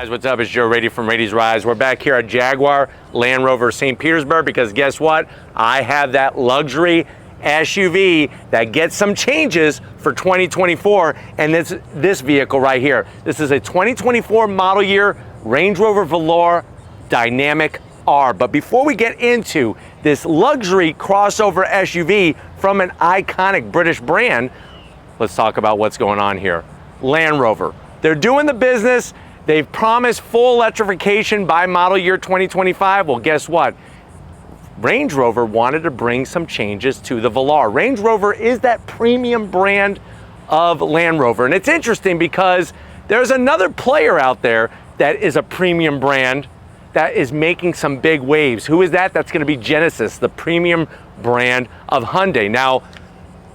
guys, what's up? It's Joe Rady from Rady's Rides. We're back here at Jaguar Land Rover St. Petersburg because guess what? I have that luxury SUV that gets some changes for 2024, and this vehicle right here. This is a 2024 model year Range Rover Velar Dynamic R. But before we get into this luxury crossover SUV from an iconic British brand, let's talk about what's going on here. Land Rover. They're doing the business. They've promised full electrification by model year 2025. Well, guess what? Range Rover wanted to bring some changes to the Velar. Range Rover is that premium brand of Land Rover. And it's interesting because there's another player out there that is a premium brand that is making some big waves. Who is that? That's going to be Genesis, the premium brand of Hyundai. Now,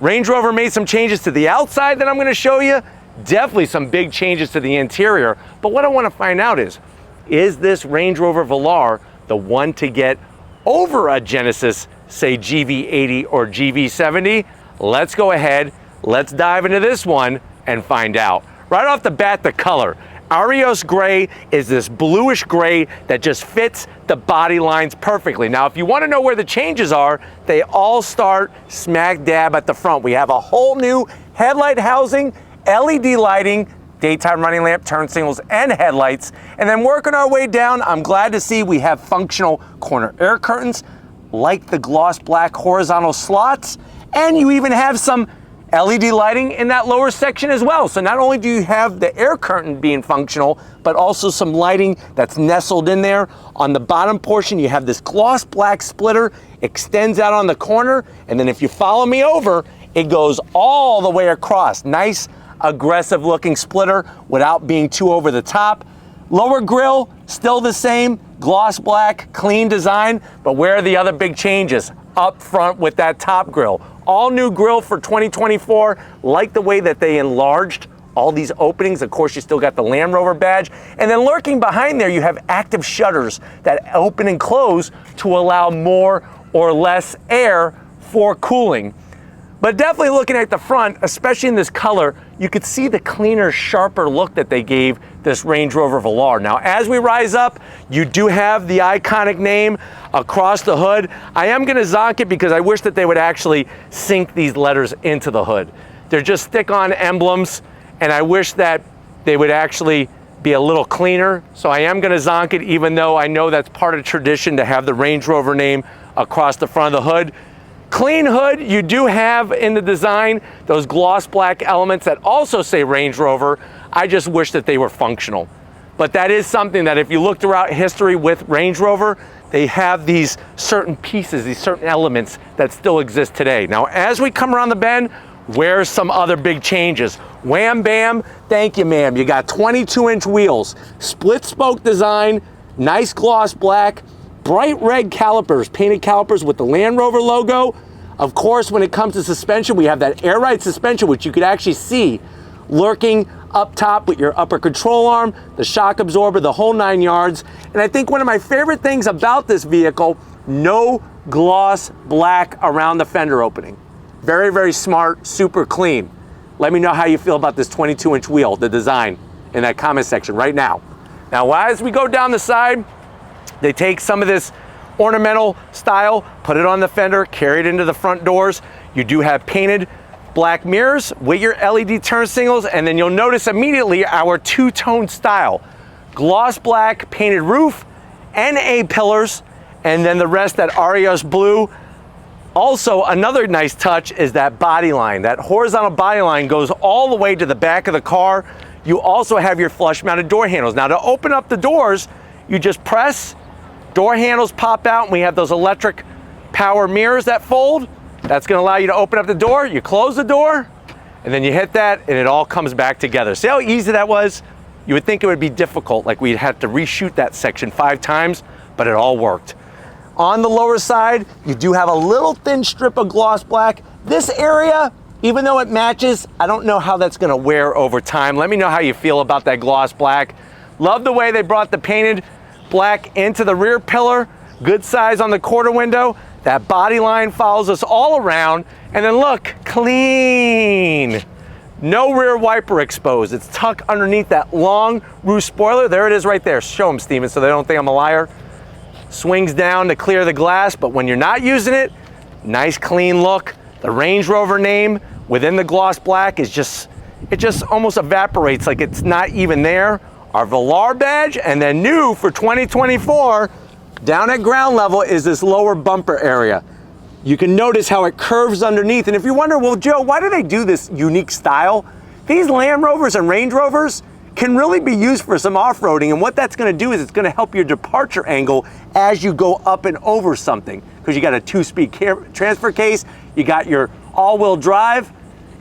Range Rover made some changes to the outside that I'm going to show you. Definitely some big changes to the interior. But what I want to find out is this Range Rover Velar the one to get over a Genesis, say GV80 or GV70? Let's go ahead, let's dive into this one and find out. Right off the bat, the color. Arios gray is this bluish gray that just fits the body lines perfectly. Now, if you want to know where the changes are, they all start smack dab at the front. We have a whole new headlight housing, LED lighting, daytime running lamp, turn signals, and headlights. And then working our way down, I'm glad to see we have functional corner air curtains, like the gloss black horizontal slots, and you even have some LED lighting in that lower section as well. So not only do you have the air curtain being functional, but also some lighting that's nestled in there. On the bottom portion, you have this gloss black splitter, extends out on the corner, and then if you follow me over, it goes all the way across. Nice, aggressive looking splitter without being too over the top. Lower grille, still the same, gloss black, clean design, but where are the other big changes? Up front with that top grille. All new grille for 2024, like the way that they enlarged all these openings. Of course, you still got the Land Rover badge. And then lurking behind there, you have active shutters that open and close to allow more or less air for cooling. But definitely looking at the front, especially in this color, you could see the cleaner, sharper look that they gave this Range Rover Velar. Now, as we rise up, you do have the iconic name across the hood. I am gonna zonk it because I wish that they would actually sink these letters into the hood. They're just stick-on emblems, and I wish that they would actually be a little cleaner. So I am gonna zonk it, even though I know that's part of tradition to have the Range Rover name across the front of the hood. Clean hood, you do have in the design those gloss black elements that also say Range Rover. I just wish that they were functional. But that is something that if you look throughout history with Range Rover, they have these certain pieces, these certain elements that still exist today. Now, as we come around the bend, where's some other big changes? Wham bam, thank you ma'am. You got 22-inch wheels, split spoke design, nice gloss black, bright red calipers, painted calipers with the Land Rover logo. Of course, when it comes to suspension, we have that air ride suspension, which you could actually see lurking up top with your upper control arm, the shock absorber, the whole 9 yards. And I think one of my favorite things about this vehicle, no gloss black around the fender opening. Very, very smart, super clean. Let me know how you feel about this 22-inch wheel, the design, in that comment section right now. Now, as we go down the side, they take some of this ornamental style, put it on the fender, carry it into the front doors. You do have painted black mirrors with your LED turn signals, and then you'll notice immediately our two-tone style. Gloss black painted roof and A-pillars, and then the rest that Arios blue. Also, another nice touch is that body line. That horizontal body line goes all the way to the back of the car. You also have your flush-mounted door handles. Now, to open up the doors, you just press, door handles pop out, and we have those electric power mirrors that fold. That's gonna allow you to open up the door, you close the door, and then you hit that, and it all comes back together. See how easy that was? You would think it would be difficult, like we'd have to reshoot that section 5 times, but it all worked. On the lower side, you do have a little thin strip of gloss black. This area, even though it matches, I don't know how that's gonna wear over time. Let me know how you feel about that gloss black. Love the way they brought the painted black into the rear pillar, good size on the quarter window. That body line follows us all around, and then look, clean. No rear wiper exposed. It's tucked underneath that long roof spoiler. There it is right there. Show them, Steven, so they don't think I'm a liar. Swings down to clear the glass, but when you're not using it, nice clean look. The Range Rover name within the gloss black is just, it just almost evaporates like it's not even there. Our Velar badge, and then new for 2024, down at ground level is this lower bumper area. You can notice how it curves underneath. And if you wonder, well, Joe, why do they do this unique style? These Land Rovers and Range Rovers can really be used for some off-roading. And what that's gonna do is it's gonna help your departure angle as you go up and over something. Because you got a 2-speed transfer case, you got your all-wheel drive,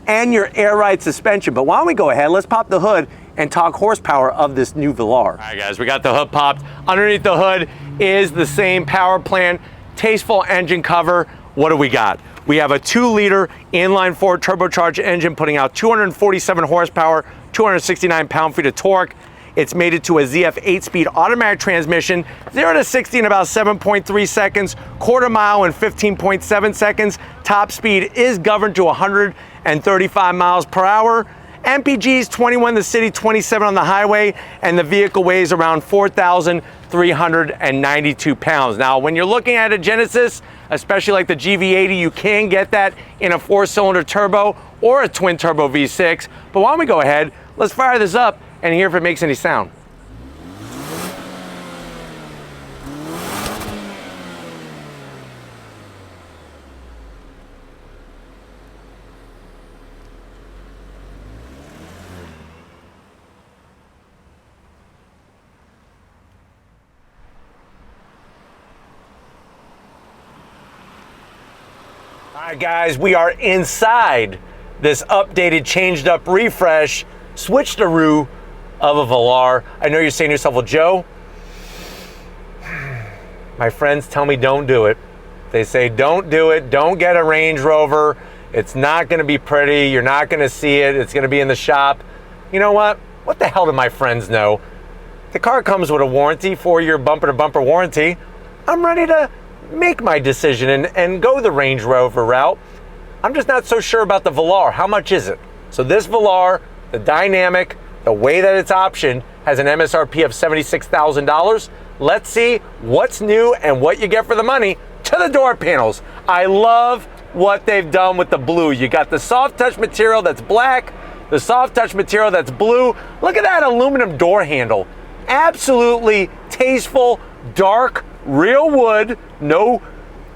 and your air ride suspension. But why don't we go ahead, let's pop the hood and talk horsepower of this new Velar. All right, guys, we got the hood popped. Underneath the hood is the same power plant, tasteful engine cover. What do we got? We have a 2-liter inline-4 turbocharged engine putting out 247 horsepower, 269 pound-feet of torque. It's mated to a ZF 8-speed automatic transmission, 0 to 60 in about 7.3 seconds, quarter mile in 15.7 seconds. Top speed is governed to 135 miles per hour. MPG's 21 in the city, 27 on the highway, and the vehicle weighs around 4,392 pounds. Now, when you're looking at a Genesis, especially like the GV80, you can get that in a 4-cylinder turbo or a twin turbo V6. But why don't we go ahead, let's fire this up and hear if it makes any sound. All right, guys, we are inside this updated, changed up, refresh, switched-a-roo of a Velar. I know you're saying to yourself, well, Joe, my friends tell me don't do it. They say don't do it, don't get a Range Rover. It's not gonna be pretty, you're not gonna see it, it's gonna be in the shop. You know what? What the hell do my friends know? The car comes with a warranty, 4-year bumper-to-bumper warranty. I'm ready to make my decision and go the Range Rover route. I'm just not so sure about the Velar. How much is it? So this Velar, the dynamic, the way that it's optioned, has an MSRP of $76,000. Let's see what's new and what you get for the money. To the door panels. I love what they've done with the blue. You got the soft touch material that's black, the soft touch material that's blue. Look at that aluminum door handle. Absolutely tasteful, dark, real wood, no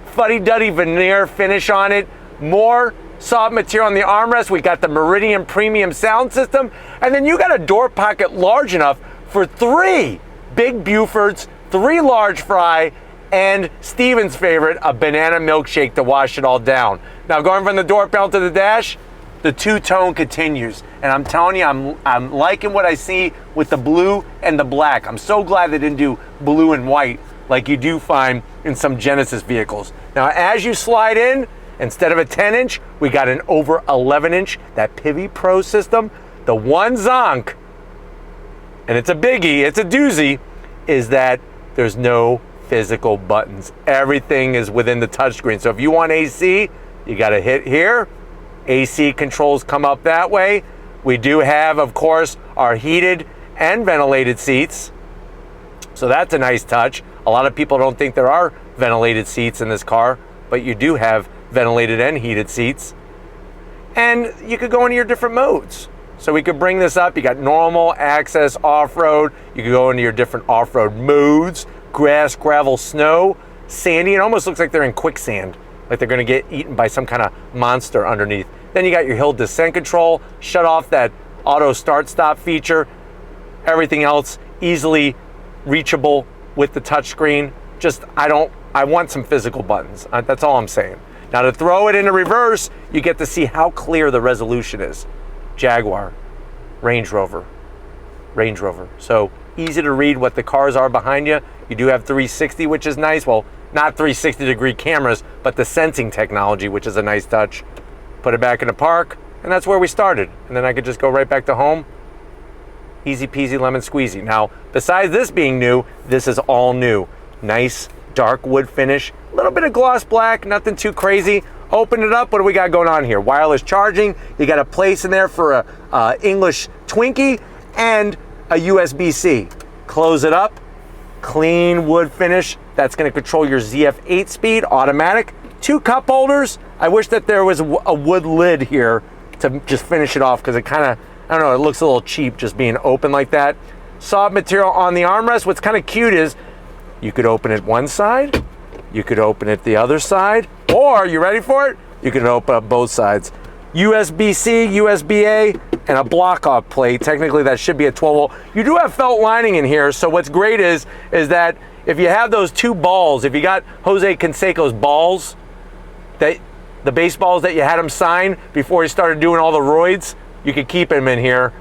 fuddy-duddy veneer finish on it. More soft material on the armrest. We got the Meridian premium sound system. And then you got a door pocket large enough for 3 big Bufords, 3 large fry, and Steven's favorite, a banana milkshake to wash it all down. Now going from the door panel to the dash, the two-tone continues. And I'm telling you, I'm liking what I see with the blue and the black. I'm so glad they didn't do blue and white like you do find in some Genesis vehicles. Now, as you slide in, instead of a 10-inch, we got an over 11-inch, that Pivi Pro system. The one zonk, and it's a biggie, it's a doozy, is that there's no physical buttons. Everything is within the touchscreen. So if you want AC, you gotta hit here. AC controls come up that way. We do have, of course, our heated and ventilated seats. So that's a nice touch. A lot of people don't think there are ventilated seats in this car, but you do have ventilated and heated seats. And you could go into your different modes. So we could bring this up. You got normal, access, off-road. You could go into your different off-road modes. Grass, gravel, snow, sandy. It almost looks like they're in quicksand, like they're gonna get eaten by some kind of monster underneath. Then you got your hill descent control, shut off that auto start-stop feature. Everything else easily reachable with the touchscreen. Just, I want some physical buttons. That's all I'm saying. Now to throw it into reverse, you get to see how clear the resolution is. Jaguar, Range Rover, Range Rover. So easy to read what the cars are behind you. You do have 360, which is nice. Well, not 360-degree cameras, but the sensing technology, which is a nice touch. Put it back in the park, and that's where we started. And then I could just go right back to home. Easy peasy lemon squeezy. Now, besides this being new, this is all new. Nice dark wood finish, a little bit of gloss black, nothing too crazy. Open it up, what do we got going on here? Wireless charging, you got a place in there for a English Twinkie and a USB-C. Close it up, clean wood finish. That's gonna control your ZF8 speed, automatic. 2 cup holders. I wish that there was a wood lid here to just finish it off because it kind of, I don't know, it looks a little cheap just being open like that. Soft material on the armrest. What's kind of cute is you could open it one side, you could open it the other side, or, you ready for it? You can open up both sides. USB-C, USB-A, and a block-off plate. Technically, that should be a 12 volt. You do have felt lining in here, so what's great is that if you have those 2 balls, if you got Jose Canseco's balls, that the baseballs that you had him sign before he started doing all the roids, you could keep him in here.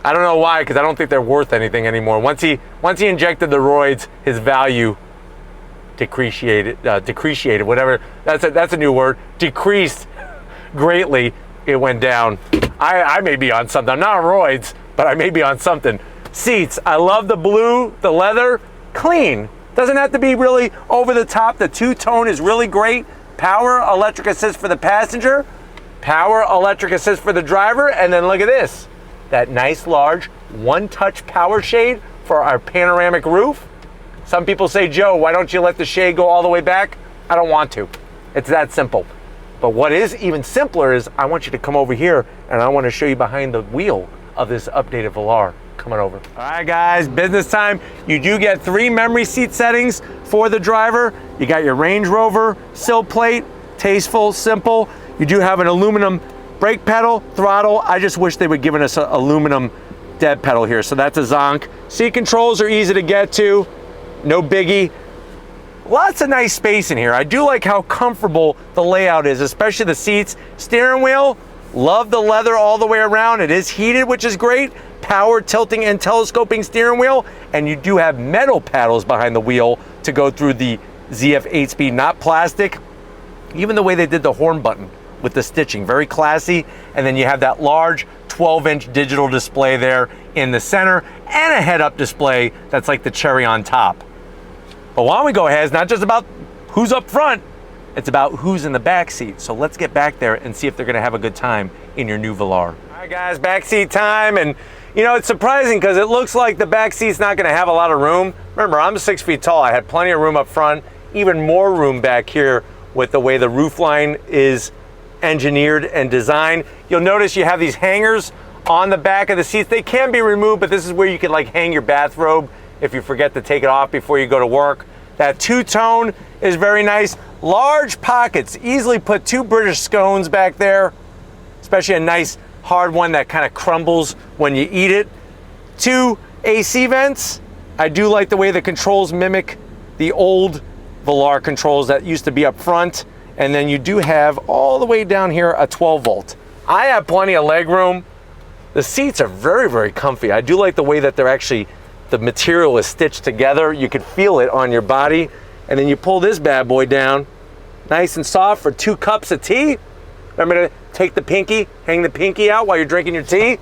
I don't know why, because I don't think they're worth anything anymore. Once he injected the roids, his value decreased, whatever, that's a new word, decreased greatly. It went down. I may be on something. I'm not on roids, but I may be on something. Seats, I love the blue, the leather, clean. Doesn't have to be really over the top. The 2-tone is really great. Power electric assist for the passenger, power electric assist for the driver, and then look at this. That nice large one-touch power shade for our panoramic roof. Some people say, Joe, why don't you let the shade go all the way back? I don't want to. It's that simple. But what is even simpler is I want you to come over here and I want to show you behind the wheel of this updated Velar. Come on over. All right, guys, business time. You do get 3 memory seat settings for the driver. You got your Range Rover sill plate, tasteful, simple. You do have an aluminum brake pedal, throttle. I just wish they would given us an aluminum dead pedal here. So that's a zonk. Seat controls are easy to get to. No biggie. Lots of nice space in here. I do like how comfortable the layout is, especially the seats. Steering wheel, love the leather all the way around. It is heated, which is great. Power tilting and telescoping steering wheel. And you do have metal paddles behind the wheel to go through the ZF8 speed, not plastic. Even the way they did the horn button with the stitching, very classy. And then you have that large 12-inch digital display there in the center and a head-up display that's like the cherry on top. But why don't we go ahead, it's not just about who's up front, it's about who's in the back seat. So let's get back there and see if they're gonna have a good time in your new Velar. All right, guys, back seat time. And you know, it's surprising because it looks like the back seat's not gonna have a lot of room. Remember, I'm 6 feet tall. I had plenty of room up front, even more room back here with the way the roof line is engineered and designed. You'll notice you have these hangers on the back of the seats. They can be removed, but this is where you can like hang your bathrobe if you forget to take it off before you go to work. That 2-tone is very nice. Large pockets, easily put 2 British scones back there, especially a nice hard one that kind of crumbles when you eat it. 2 AC vents. I do like the way the controls mimic the old Velar controls that used to be up front. And then you do have all the way down here a 12 volt. I have plenty of leg room. The seats are very, very comfy. I do like the way that they're actually, the material is stitched together. You can feel it on your body. And then you pull this bad boy down, nice and soft for 2 cups of tea. Remember to take the pinky, hang the pinky out while you're drinking your tea.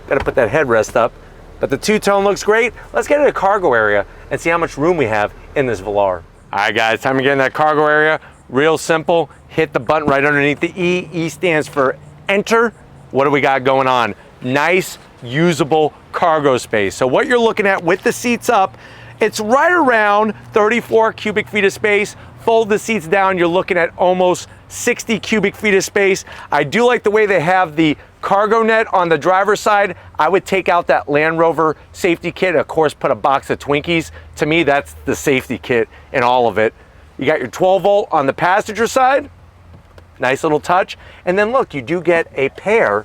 Gotta put that headrest up. But the 2-tone looks great. Let's get in the cargo area and see how much room we have in this Velar. All right, guys, time to get in that cargo area. Real simple, hit the button right underneath the E. E stands for enter. What do we got going on? Nice, usable cargo space. So what you're looking at with the seats up, it's right around 34 cubic feet of space. Fold the seats down, you're looking at almost 60 cubic feet of space. I do like the way they have the cargo net on the driver's side. I would take out that Land Rover safety kit, of course, put a box of Twinkies. To me, that's the safety kit in all of it. You got your 12 volt on the passenger side. Nice little touch. And then look, you do get a pair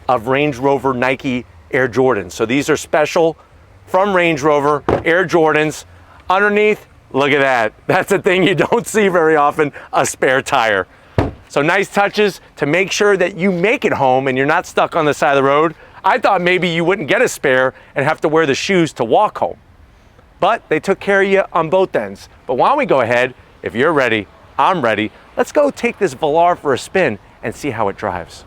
of Range Rover Nike Air Jordans. So these are special from Range Rover Air Jordans. Underneath, look at that. That's a thing you don't see very often, a spare tire. So nice touches to make sure that you make it home and you're not stuck on the side of the road. I thought maybe you wouldn't get a spare and have to wear the shoes to walk home. But they took care of you on both ends. But why don't we go ahead, if you're ready, I'm ready. Let's go take this Velar for a spin and see how it drives.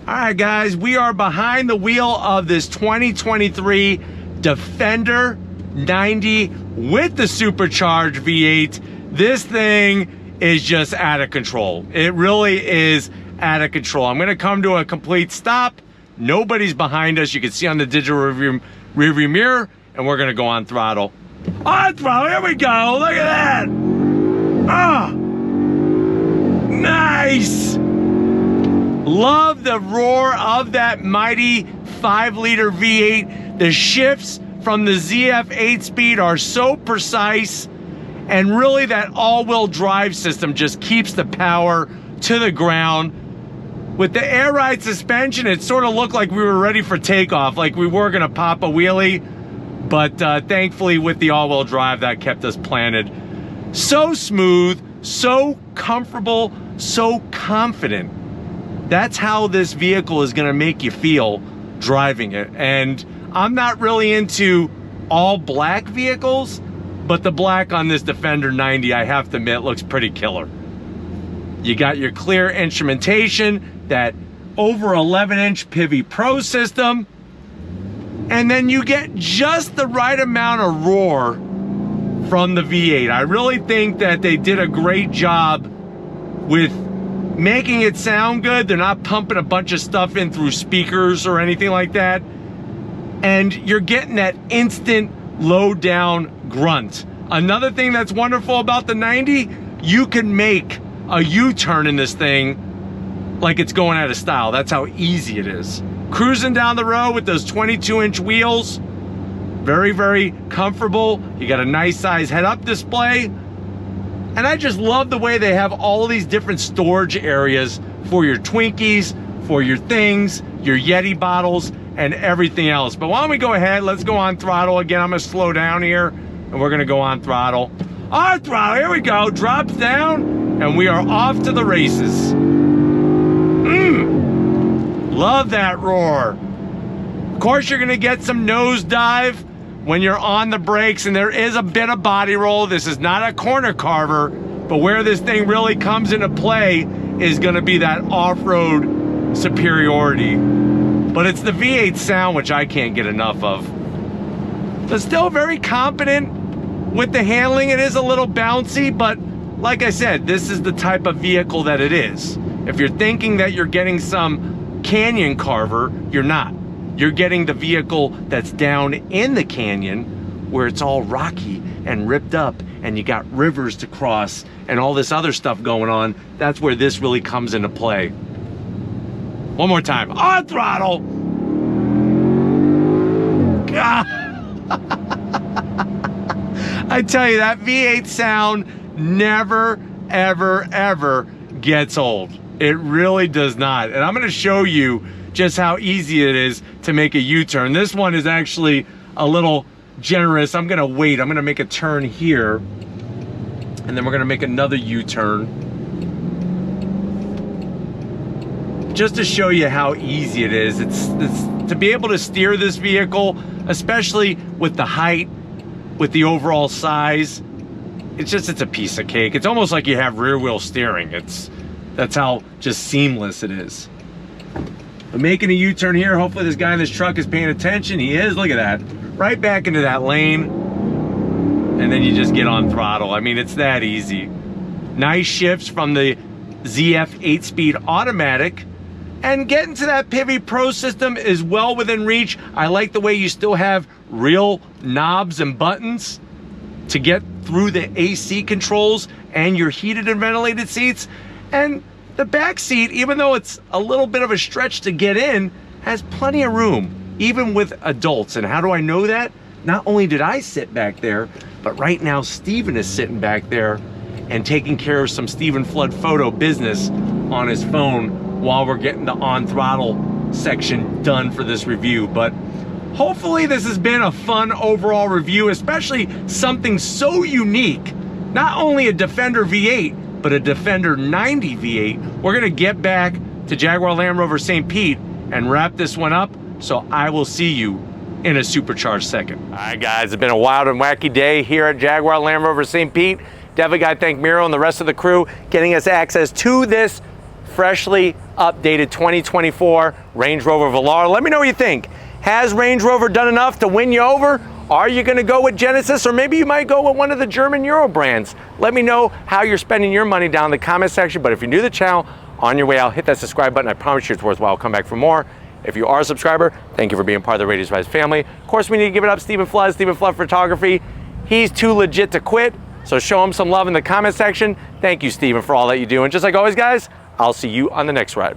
All right, guys, we are behind the wheel of this 2023 Defender 90 with the supercharged V8. This thing is just out of control. It really is out of control. I'm gonna come to a complete stop. Nobody's behind us. You can see on the digital rearview mirror, and we're gonna go on throttle. On throttle, here we go, look at that. Ah, nice. Love the roar of that mighty 5-liter V8. The shifts from the ZF 8-speed are so precise, and really that all-wheel drive system just keeps the power to the ground. With the air ride suspension, it sort of looked like we were ready for takeoff, like we were gonna pop a wheelie, but thankfully with the all-wheel drive, that kept us planted. So smooth, so comfortable, so confident. That's how this vehicle is gonna make you feel driving it. And I'm not really into all black vehicles, but the black on this Defender 90, I have to admit, looks pretty killer. You got your clear instrumentation, that over 11-inch Pivi Pro system, and then you get just the right amount of roar from the V8. I really think that they did a great job with making it sound good. They're not pumping a bunch of stuff in through speakers or anything like that. And you're getting that instant low down grunt. Another thing that's wonderful about the 90, you can make a U-turn in this thing like it's going out of style. That's how easy it is. Cruising down the road with those 22-inch wheels, very, very comfortable. You got a nice size head-up display. And I just love the way they have all of these different storage areas for your Twinkies, for your things, your Yeti bottles, and everything else. But why don't we go ahead, let's go on throttle. Again, I'm gonna slow down here, and we're gonna go on throttle. On throttle, here we go, drops down, and we are off to the races. Love that roar. Of course, you're gonna get some nosedive when you're on the brakes, and there is a bit of body roll. This is not a corner carver, but where this thing really comes into play is gonna be that off-road superiority. But it's the V8 sound, which I can't get enough of. But still very competent with the handling. It is a little bouncy, but like I said, this is the type of vehicle that it is. If you're thinking that you're getting some canyon carver, you're not. You're getting the vehicle that's down in the canyon where it's all rocky and ripped up and you got rivers to cross and all this other stuff going on. That's where this really comes into play. One more time, on throttle. God. I tell you, that V8 sound never, ever, ever gets old. It really does not. And I'm gonna show you just how easy it is to make a U-turn. This one is actually a little generous. I'm gonna wait, I'm gonna make a turn here, and then we're gonna make another U-turn. Just to show you how easy it is. It's to be able to steer this vehicle, especially with the height, with the overall size, it's a piece of cake. It's almost like you have rear wheel steering. That's how just seamless it is. But making a U-turn here, hopefully this guy in this truck is paying attention. He is, look at that. Right back into that lane, and then you just get on throttle. I mean, it's that easy. Nice shifts from the ZF 8-speed automatic, and getting to that Pivi Pro system is well within reach. I like the way you still have real knobs and buttons to get through the AC controls and your heated and ventilated seats. And the back seat, even though it's a little bit of a stretch to get in, has plenty of room, even with adults. And how do I know that? Not only did I sit back there, but right now Steven is sitting back there and taking care of some Steven Flood photo business on his phone while we're getting the on throttle section done for this review. But hopefully this has been a fun overall review, especially something so unique. Not only a Defender V8, but a Defender 90 V8. We're gonna get back to Jaguar Land Rover St. Pete and wrap this one up, so I will see you in a supercharged second. All right, guys, it's been a wild and wacky day here at Jaguar Land Rover St. Pete. Definitely gotta thank Miro and the rest of the crew getting us access to this freshly updated 2024 Range Rover Velar. Let me know what you think. Has Range Rover done enough to win you over, Are you gonna go with Genesis, or maybe you might go with one of the German Euro brands? Let me know how you're spending your money down in the comment section. But if you're new to the channel, on your way out, hit that subscribe button. I promise you it's worthwhile. I'll come back for more. If you are a subscriber, thank you for being part of the Radius Rise family. Of course, we need to give it up Stephen Flood Photography. He's too legit to quit, so show him some love in the comment section. Thank you, Stephen, for all that you do. And just like always, guys, I'll see you on the next ride.